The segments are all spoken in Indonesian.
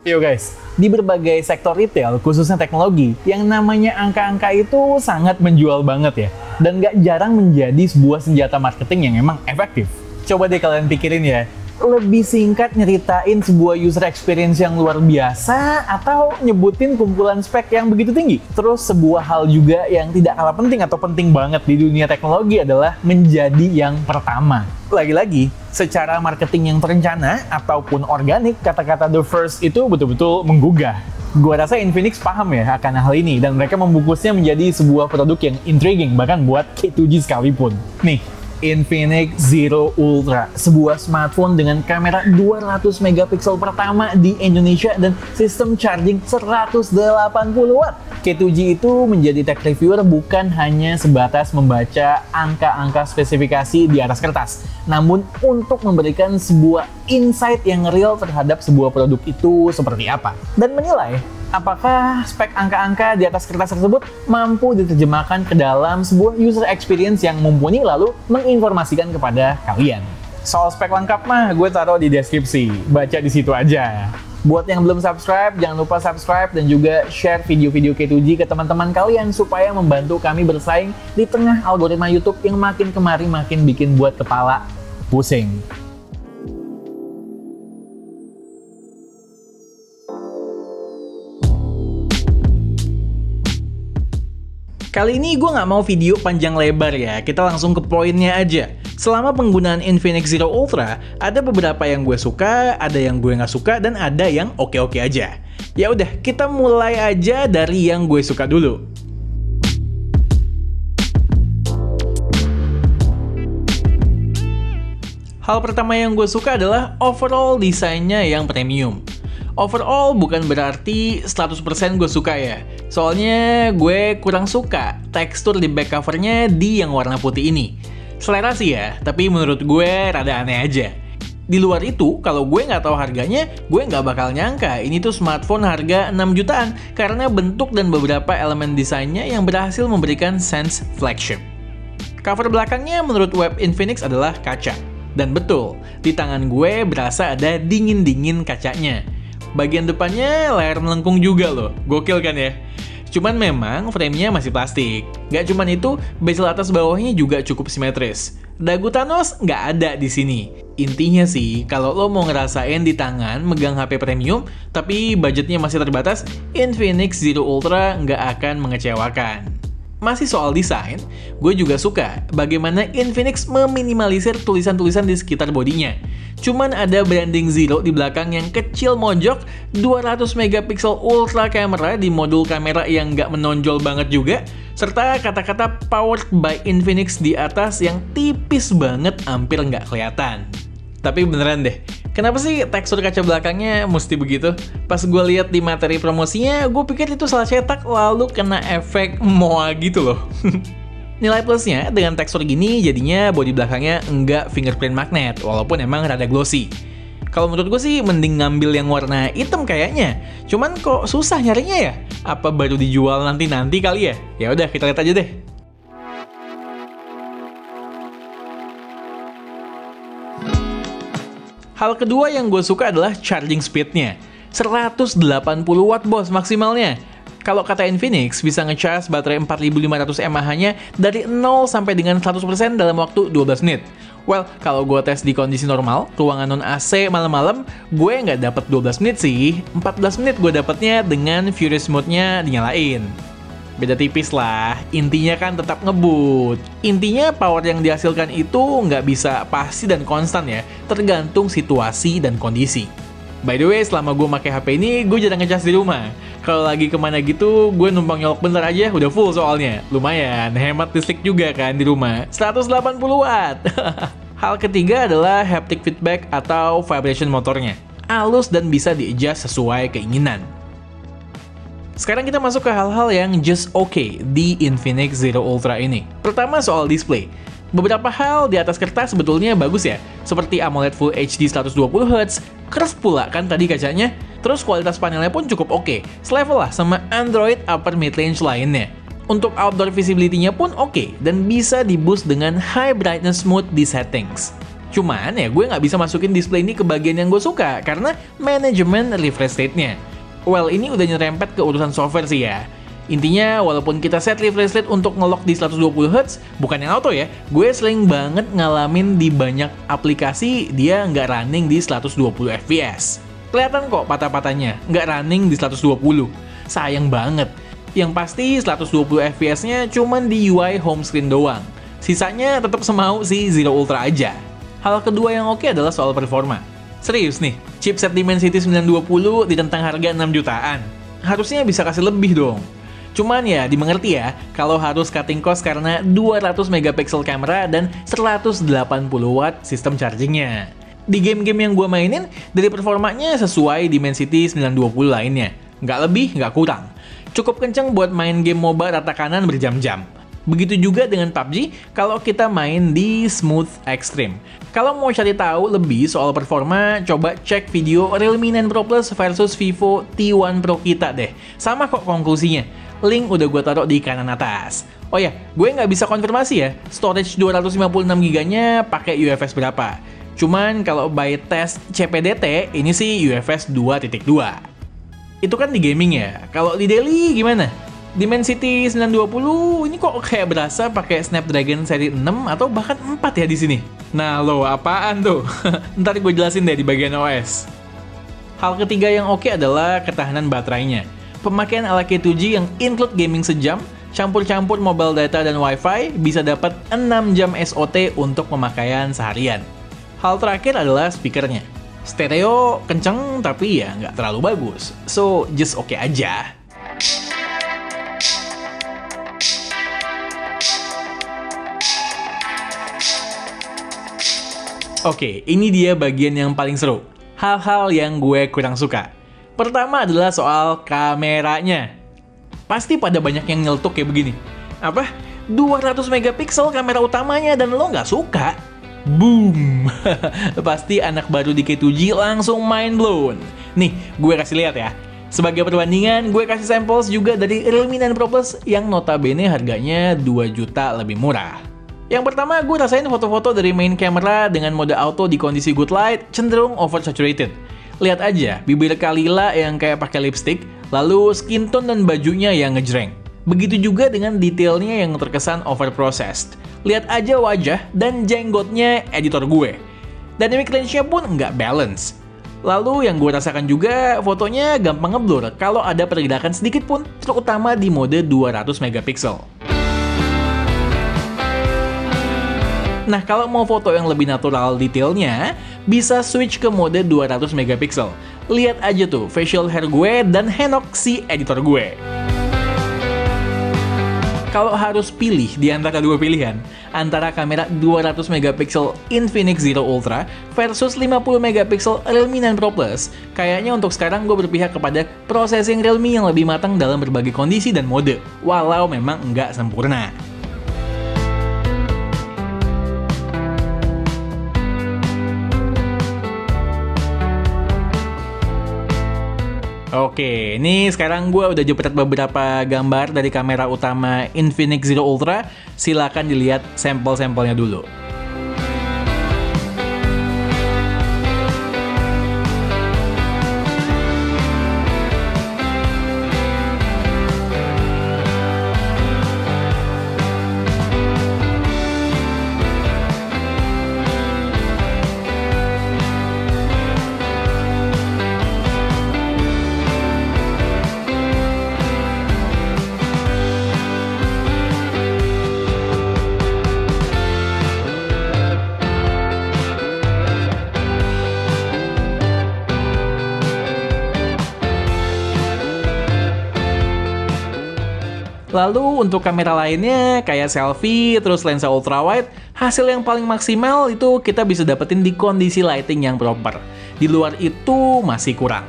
Yo guys, di berbagai sektor retail, khususnya teknologi, yang namanya angka-angka itu sangat menjual banget ya. Dan nggak jarang menjadi sebuah senjata marketing yang emang efektif. Coba deh kalian pikirin ya, lebih singkat nyeritain sebuah user experience yang luar biasa atau nyebutin kumpulan spek yang begitu tinggi? Terus sebuah hal juga yang tidak kalah penting atau penting banget di dunia teknologi adalah menjadi yang pertama. Lagi-lagi, secara marketing yang terencana ataupun organik, kata-kata the first itu betul-betul menggugah. Gua rasa Infinix paham ya akan hal ini dan mereka membungkusnya menjadi sebuah produk yang intriguing bahkan buat K2G sekalipun. Nih, Infinix Zero Ultra, sebuah smartphone dengan kamera 200 megapiksel pertama di Indonesia dan sistem charging 180 watt. K2G itu menjadi tech reviewer bukan hanya sebatas membaca angka-angka spesifikasi di atas kertas, namun untuk memberikan sebuah insight yang real terhadap sebuah produk itu seperti apa, dan menilai apakah spek angka-angka di atas kertas tersebut mampu diterjemahkan ke dalam sebuah user experience yang mumpuni lalu menginformasikan kepada kalian. Soal spek lengkap mah gue taruh di deskripsi, baca di situ aja. Buat yang belum subscribe, jangan lupa subscribe dan juga share video-video K2G ke teman-teman kalian supaya membantu kami bersaing di tengah algoritma YouTube yang makin kemari makin bikin buat kepala pusing. Kali ini gue nggak mau video panjang lebar ya, kita langsung ke poinnya aja. Selama penggunaan Infinix Zero Ultra, ada beberapa yang gue suka, ada yang gue nggak suka, dan ada yang oke-oke aja. Ya udah, kita mulai aja dari yang gue suka dulu. Hal pertama yang gue suka adalah overall desainnya yang premium. Overall bukan berarti 100% gue suka ya. Soalnya gue kurang suka tekstur di back covernya di yang warna putih ini. Selera sih ya, tapi menurut gue rada aneh aja. Di luar itu, kalau gue nggak tahu harganya, gue nggak bakal nyangka ini tuh smartphone harga 6 jutaan karena bentuk dan beberapa elemen desainnya yang berhasil memberikan sense flagship. Cover belakangnya menurut web Infinix adalah kaca. Dan betul, di tangan gue berasa ada dingin-dingin kacanya. Bagian depannya layar melengkung juga loh, gokil kan ya? Cuman memang framenya masih plastik. Gak cuman itu, bezel atas bawahnya juga cukup simetris. Dagu Thanos nggak ada di sini. Intinya sih, kalau lo mau ngerasain di tangan megang HP premium, tapi budgetnya masih terbatas, Infinix Zero Ultra nggak akan mengecewakan. Masih soal desain, gue juga suka bagaimana Infinix meminimalisir tulisan-tulisan di sekitar bodinya. Cuman ada branding Zero di belakang yang kecil mojok, 200 megapiksel ultra camera di modul kamera yang nggak menonjol banget juga, serta kata-kata powered by Infinix di atas yang tipis banget hampir nggak kelihatan. Tapi beneran deh, kenapa sih tekstur kaca belakangnya mesti begitu? Pas gue lihat di materi promosinya, gue pikir itu salah cetak lalu kena efek moa gitu loh. Nilai plusnya, dengan tekstur gini jadinya bodi belakangnya enggak fingerprint magnet, walaupun emang rada glossy. Kalau menurut gue sih mending ngambil yang warna hitam kayaknya. Cuman kok susah nyarinya ya? Apa baru dijual nanti-nanti kali ya? Ya udah kita lihat aja deh. Hal kedua yang gue suka adalah charging speed-nya. 180 watt bos maksimalnya. Kalau kata Infinix, bisa nge-charge baterai 4500 mAh-nya dari 0 sampai dengan 100% dalam waktu 12 menit. Well, kalau gue tes di kondisi normal, ruangan non-AC malam-malam, gue nggak dapat 12 menit sih. 14 menit gue dapatnya dengan Furious Mode-nya dinyalain. Beda tipis lah, intinya kan tetap ngebut. Intinya power yang dihasilkan itu nggak bisa pasti dan konstan ya, tergantung situasi dan kondisi. By the way, selama gue pakai HP ini, gue jarang ngecas di rumah. Kalau lagi kemana gitu, gue numpang nyolok bentar aja, udah full soalnya. Lumayan, hemat listrik juga kan di rumah. 180 watt. Hal ketiga adalah haptic feedback atau vibration motornya. Halus dan bisa di-adjust sesuai keinginan. Sekarang kita masuk ke hal-hal yang just okay di Infinix Zero Ultra ini. Pertama soal display. Beberapa hal di atas kertas sebetulnya bagus ya, seperti AMOLED Full HD 120Hz, crisp pula kan tadi kacanya, terus kualitas panelnya pun cukup oke, selevel lah sama Android upper mid-range lainnya. Untuk outdoor visibility-nya pun oke, dan bisa di-boost dengan high brightness mode di settings. Cuman ya gue nggak bisa masukin display ini ke bagian yang gue suka karena manajemen refresh rate-nya. Well, ini udah nyerempet ke urusan software sih ya. Intinya, walaupun kita set refresh rate untuk nge-lock di 120Hz, bukan yang auto ya, gue sering banget ngalamin di banyak aplikasi dia nggak running di 120 fps. Kelihatan kok patah-patahnya, nggak running di 120. Sayang banget. Yang pasti 120 fps-nya cuman di UI home screen doang. Sisanya tetap semau si Zero Ultra aja. Hal kedua yang oke adalah soal performa. Serius nih, chipset Dimensity 920 ditentang harga 6 jutaan. Harusnya bisa kasih lebih dong. Cuman ya dimengerti ya, kalau harus cutting cost karena 200 megapiksel kamera dan 180 watt sistem chargingnya. Di game-game yang gue mainin, dari performanya sesuai Dimensity 920 lainnya. Nggak lebih, nggak kurang. Cukup kenceng buat main game MOBA rata kanan berjam-jam. Begitu juga dengan PUBG kalau kita main di Smooth Extreme. Kalau mau cari tahu lebih soal performa, coba cek video Realme 9 Pro Plus versus Vivo T1 Pro kita deh. Sama kok konklusinya. Link udah gue taruh di kanan atas. Oh ya, gue nggak bisa konfirmasi ya, storage 256GB-nya pakai UFS berapa. Cuman kalau by test CPDT, ini sih UFS 2.2. Itu kan di gaming ya. Kalau di daily gimana? Dimensity 920 ini kok kayak berasa pakai Snapdragon seri 6 atau bahkan 4 ya di sini. Nah lo apaan tuh? Ntar gue jelasin deh di bagian OS. Hal ketiga yang oke adalah ketahanan baterainya. Pemakaian ala K2G yang include gaming sejam, campur-campur mobile data dan wifi bisa dapat 6 jam SOT untuk pemakaian seharian. Hal terakhir adalah speakernya. Stereo kenceng tapi ya nggak terlalu bagus. So just oke aja. Oke, ini dia bagian yang paling seru. Hal-hal yang gue kurang suka. Pertama adalah soal kameranya. Pasti pada banyak yang nyeletuk kayak begini. Apa? 200 megapiksel kamera utamanya dan lo nggak suka? Boom! Pasti anak baru di K2G langsung mind blown. Nih, gue kasih lihat ya. Sebagai perbandingan, gue kasih samples juga dari Realme 9 Pro Plus yang notabene harganya 2 juta lebih murah. Yang pertama, gue rasain foto-foto dari main camera dengan mode auto di kondisi good light cenderung oversaturated. Lihat aja, bibir Kalila yang kayak pakai lipstick, lalu skin tone dan bajunya yang ngejreng. Begitu juga dengan detailnya yang terkesan overprocessed. Lihat aja wajah dan jenggotnya editor gue. Dynamic range-nya pun nggak balance. Lalu yang gue rasakan juga, fotonya gampang ngeblur kalau ada pergerakan sedikit pun, terutama di mode 200 megapiksel. Nah, kalau mau foto yang lebih natural detailnya, bisa switch ke mode 200 megapiksel. Lihat aja tuh, facial hair gue dan Henok si editor gue. Kalau harus pilih di antara dua pilihan, antara kamera 200 megapiksel Infinix Zero Ultra versus 50 megapiksel Realme 9 Pro Plus, kayaknya untuk sekarang gue berpihak kepada processing Realme yang lebih matang dalam berbagai kondisi dan mode, walau memang nggak sempurna. Oke, ini sekarang gue udah jepret beberapa gambar dari kamera utama Infinix Zero Ultra. Silakan dilihat sampel-sampelnya dulu. Lalu untuk kamera lainnya kayak selfie, terus lensa ultrawide, hasil yang paling maksimal itu kita bisa dapetin di kondisi lighting yang proper. Di luar itu masih kurang.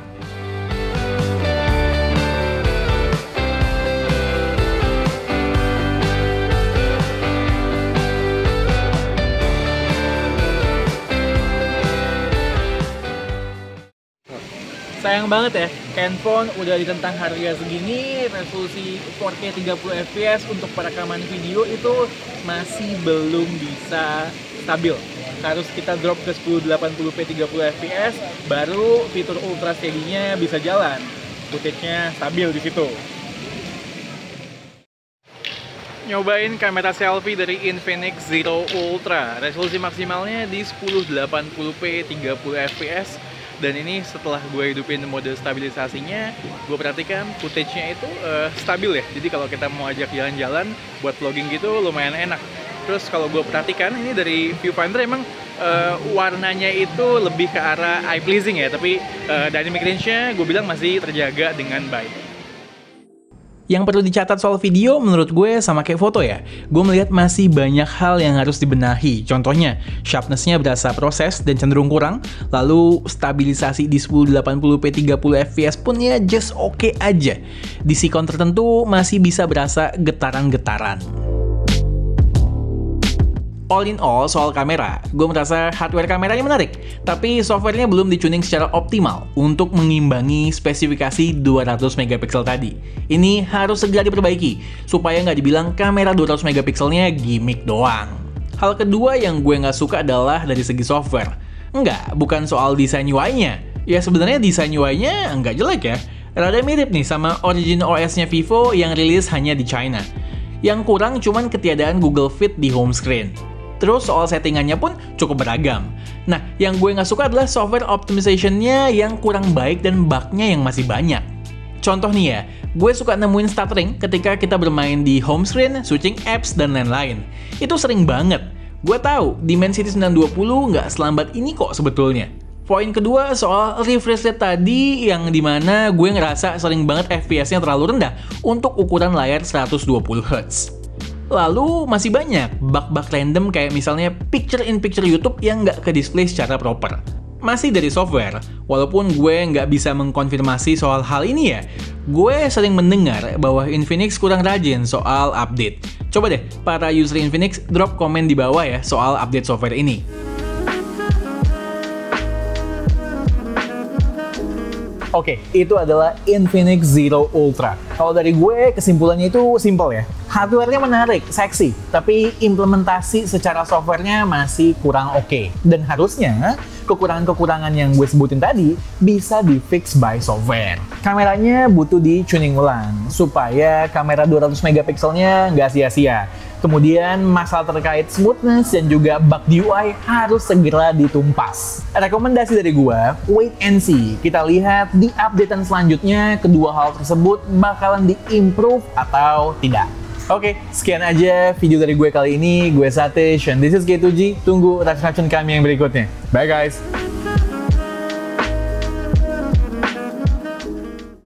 Sayang banget ya, handphone udah ditentang harga segini, resolusi 4K 30 fps untuk perekaman video itu masih belum bisa stabil. Harus kita drop ke 1080p 30 fps, baru fitur ultra steady-nya bisa jalan. Footage-nya stabil di situ. Nyobain kamera selfie dari Infinix Zero Ultra. Resolusi maksimalnya di 1080p 30 fps. Dan ini setelah gue hidupin mode stabilisasinya, gue perhatikan footage-nya itu stabil ya. Jadi kalau kita mau ajak jalan-jalan buat vlogging gitu lumayan enak. Terus kalau gue perhatikan ini dari viewfinder emang warnanya itu lebih ke arah eye pleasing ya. Tapi dynamic range-nya gue bilang masih terjaga dengan baik. Yang perlu dicatat soal video menurut gue sama kayak foto ya. Gue melihat masih banyak hal yang harus dibenahi. Contohnya, sharpness-nya berasa proses dan cenderung kurang. Lalu stabilisasi di 1080p 30 fps pun ya just oke aja. Di sikon tertentu masih bisa berasa getaran-getaran. All in all, soal kamera, gue merasa hardware kameranya menarik, tapi softwarenya belum dicuning secara optimal untuk mengimbangi spesifikasi 200 megapiksel tadi. Ini harus segera diperbaiki, supaya nggak dibilang kamera 200 megapikselnya gimmick doang. Hal kedua yang gue nggak suka adalah dari segi software. Enggak, bukan soal desain UI-nya. Ya sebenarnya desain UI-nya nggak jelek ya. Rada mirip nih sama Origin OS-nya Vivo yang rilis hanya di China. Yang kurang cuman ketiadaan Google Fit di home screen. Terus soal settingannya pun cukup beragam. Nah, yang gue nggak suka adalah software optimization-nya yang kurang baik dan bug-nya yang masih banyak. Contoh nih ya, gue suka nemuin stuttering ketika kita bermain di home screen, switching apps, dan lain-lain. Itu sering banget. Gue tahu, Dimensity 920 nggak selambat ini kok sebetulnya. Poin kedua soal refresh rate tadi yang dimana gue ngerasa sering banget FPS-nya terlalu rendah untuk ukuran layar 120Hz. Lalu masih banyak bug-bug random kayak misalnya picture-in-picture YouTube yang nggak ke-display secara proper. Masih dari software, walaupun gue nggak bisa mengkonfirmasi soal hal ini ya, gue sering mendengar bahwa Infinix kurang rajin soal update. Coba deh, para user Infinix drop komen di bawah ya soal update software ini. Oke, itu adalah Infinix Zero Ultra. Kalau dari gue, kesimpulannya itu simple ya. Hardware-nya menarik, seksi, tapi implementasi secara software-nya masih kurang oke. Dan harusnya, kekurangan-kekurangan yang gue sebutin tadi bisa di-fix by software. Kameranya butuh di-tuning ulang, supaya kamera 200 megapikselnya nggak sia-sia. Kemudian masalah terkait smoothness dan juga bug di UI harus segera ditumpas. Rekomendasi dari gua, wait and see. Kita lihat di updatean selanjutnya kedua hal tersebut bakalan di-improve atau tidak. Oke, sekian aja video dari gue kali ini. Gue Satish, and this is K2G. Tunggu reaction kami yang berikutnya. Bye guys!